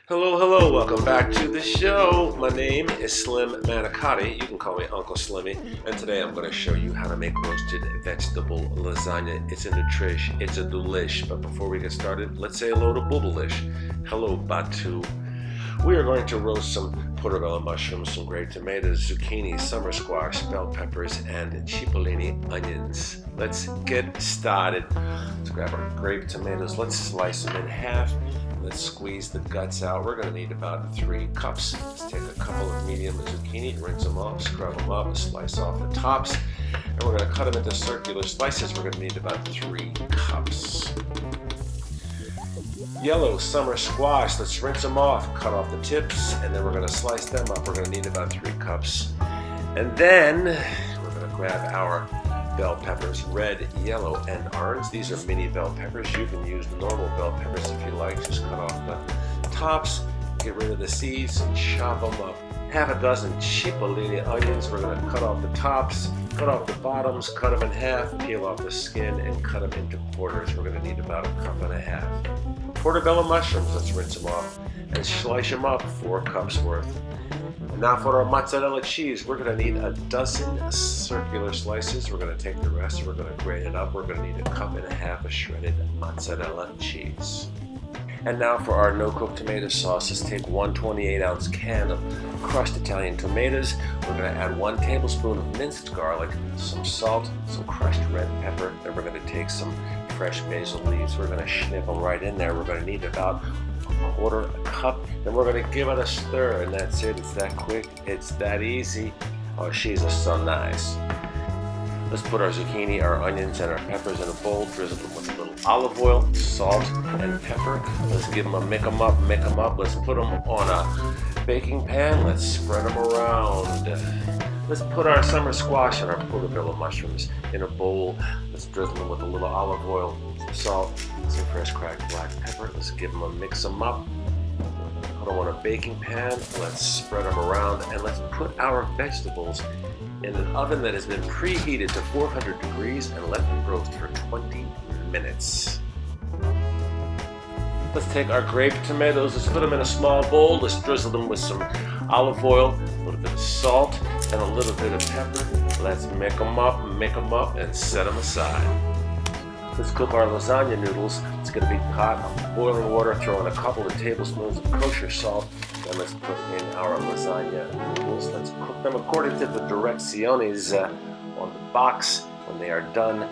Hello, welcome back to the show. My name is Slim Manicotti. You can call me Uncle Slimmy. And today I'm going to show you how to make roasted vegetable lasagna. It's a nutrish, it's a delish. But before we get started, let's say hello to Boobalish. Hello, Batu. We are going to roast some portobello mushrooms, some grape tomatoes, zucchini, summer squash, bell peppers, and cipollini onions. Let's get started. Let's grab our grape tomatoes. Let's slice them in half. Let's squeeze the guts out. We're going to need about 3 cups. Let's take a couple of medium zucchini, rinse them off, scrub them up, slice off the tops, and we're going to cut them into circular slices. We're going to need about 3 cups. Yellow summer squash, let's rinse them off, cut off the tips, and then we're going to slice them up. We're going to need about 3 cups. And then we're going to grab our bell peppers, red, yellow, and orange. These are mini bell peppers. You can use normal bell peppers if you like. Just cut off the tops, get rid of the seeds, and chop them up. Half a dozen cipollini onions. We're going to cut off the tops, cut off the bottoms, cut them in half, peel off the skin, and cut them into quarters. We're going to need about 1.5 cups. Portobello mushrooms, let's rinse them off and slice them up, 4 cups worth. Now for our mozzarella cheese, we're going to need a dozen circular slices. We're going to take the rest, we're going to grate it up. We're going to need 1.5 cups of shredded mozzarella cheese. And now for our no-cook tomato sauce, let's take 1 28-ounce can of crushed Italian tomatoes. We're going to add 1 tablespoon of minced garlic, some salt, some crushed red pepper. Then we're going to take some fresh basil leaves. We're going to snip them right in there. We're going to need about 1/4 cup. Then we're going to give it a stir, and that's it. It's that quick. It's that easy. Oh, she's so nice. Let's put our zucchini, our onions, and our peppers in a bowl, drizzle them with a little olive oil, salt, and pepper. Let's give them a mix them up. Let's put them on a baking pan. Let's spread them around. Let's put our summer squash and our portobello mushrooms in a bowl. Let's drizzle them with a little olive oil, some salt, some fresh cracked black pepper. Let's give them a mix them up. Put them on a baking pan. Let's spread them around, and let's put our vegetables in an oven that has been preheated to 400 degrees and let them roast for 20 minutes. Let's take our grape tomatoes, let's put them in a small bowl, let's drizzle them with some olive oil, a little bit of salt, and a little bit of pepper. Let's make them up, and set them aside. Let's cook our lasagna noodles. It's going to be hot, boiling water, throw in a couple of tablespoons of kosher salt, and let's put in our lasagna noodles. Let's cook them according to the direcciones on the box. When they are done,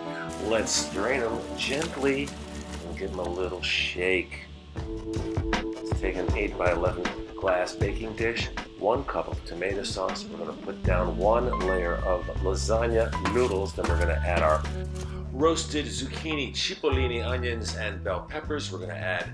let's drain them gently and give them a little shake. Let's take an 8 by 11 glass baking dish, 1 cup of tomato sauce. We're going to put down 1 layer of lasagna noodles. Then we're going to add our roasted zucchini, cipollini, onions, and bell peppers. We're going to add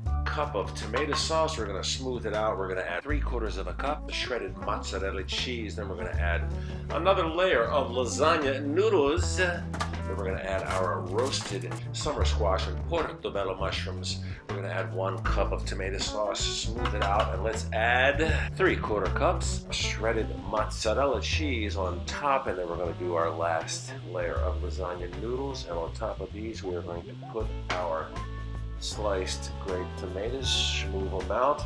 a cup of tomato sauce. We're going to smooth it out. We're going to add 3/4 cup of shredded mozzarella cheese. Then we're going to add another layer of lasagna noodles. Then we're going to add our roasted summer squash and portobello mushrooms. We're going to add 1 cup of tomato sauce, smooth it out, and let's add 3/4 cups of shredded mozzarella cheese on top. And then we're going to do our last layer of lasagna noodles. And on top of these, we're going to put our sliced grape tomatoes, move them out.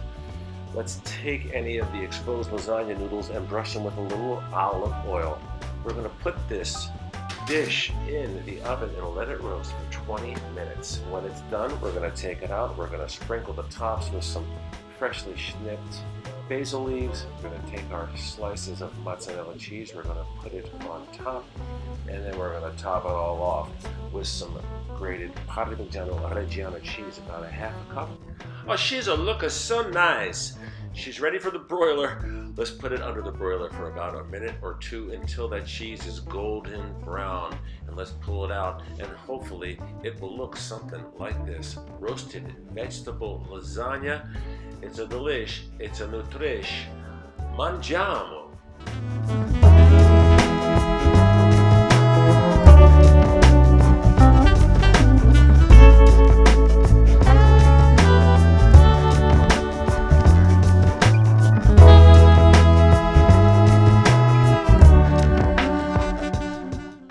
Let's take any of the exposed lasagna noodles and brush them with a little olive oil. We're going to put this dish in the oven and let it roast for 20 minutes. When it's done, we're going to take it out. We're going to sprinkle the tops with some freshly snipped basil leaves. We're going to take our slices of mozzarella cheese. We're going to put it on top, and then we're going to top it all off with some grated Parmigiano Reggiano cheese, about 1/2 cup. Oh, she's looking so nice. She's ready for the broiler. Let's put it under the broiler for about 1 minute or 2 until that cheese is golden brown. And let's pull it out, and hopefully it will look something like this. Roasted vegetable lasagna. It's a delish. It's a nutrish. Mangiamo.